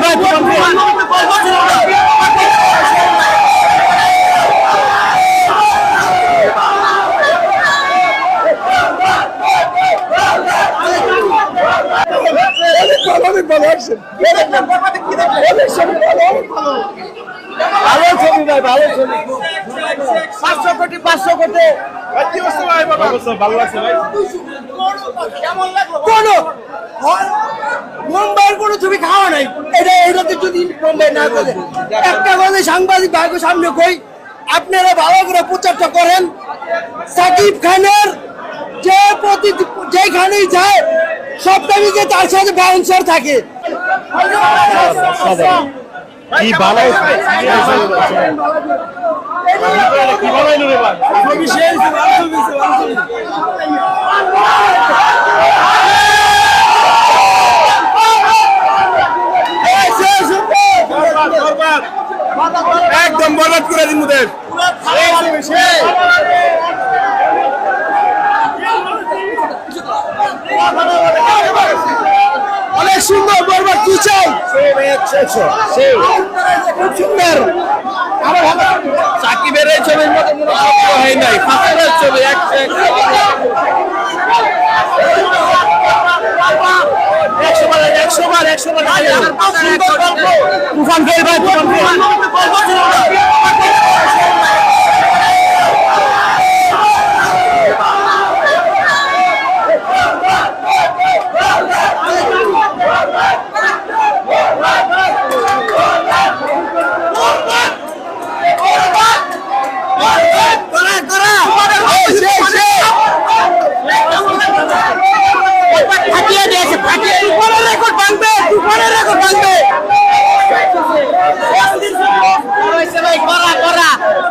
ভাই অনেক ভালো অ্যাকশন, ভালো ছবি ভাই, ভালো ছবি। 500 কোটি 500 কোটি কি অবস্থা ভাই? বাবা ভালো লাগছে ভাই। কোনো মুম্বাইয়ের কোনো ছবি খাওয়া নাই। এটাতে যদি মুম্বাই না করে একটা কথা সাংবাদিক ভাইকে সামনে কই, আপনারা ভালো করে প্রচারটা করেন। সাকিব খানের যেখানেই যায় সবটাই তার সাথে বাউন্সার থাকে। কি ভালো কি ভালো রে ভাই ছবি শেষ একদম বরবাদ করে দিন মুদের অনেক সুন্দর বরবাদ কি চাই খুব সুন্দর। সাকিবের এই ছবির মতো কোনো ছবি হয় নাই, ফাঁসের ছবি একশো বার তুফান ফেল ভাই, তুফান ফেল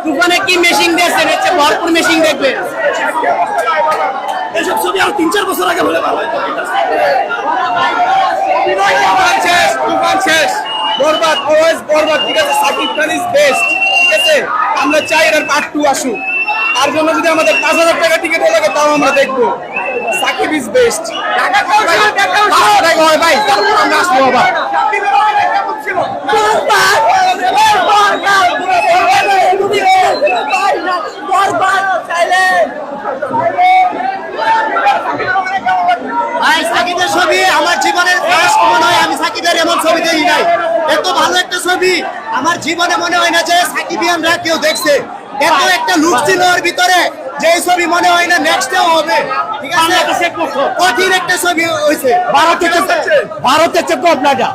তুফানে কি মেশিং দিয়েছেন, এর চেয়ে ভরপুর মেশিং দেখবে। এসব ছবি আর 3-4 বছর আগে হলে ভালো হতো। তুফান শেষ, বরবাদ অলওয়েজ বরবাদ, ঠিক আছে। সাকিব খান ইজ বেস্ট, ঠিক আছে। আমরা চাই এর পার্ট 2 আসুক, তার জন্য যদি আমাদের 5,000 টাকা টিকিট লাগে তাও আমরা দেখবো। সাকিব ইজ বেস্ট হয় ভাই, তারপর আমরা আসবো আবার। সাকিবের ছবি আমার জীবনের ফার্স্ট মনে হয়, আমি সাকিবের এমন ছবি দেখি নাই। এত ভালো একটা ছবি আমার জীবনে মনে হয় না যে সাকিবিয়ানরা কেউ দেখছে। এত একটা লুক ছিল ওর ভিতরে যে ছবি মনে হয় না নেক্সটেও হবে, ঠিক আছে। কঠিন একটা ছবি হয়েছে। ভারতের চেয়ে আপনাটা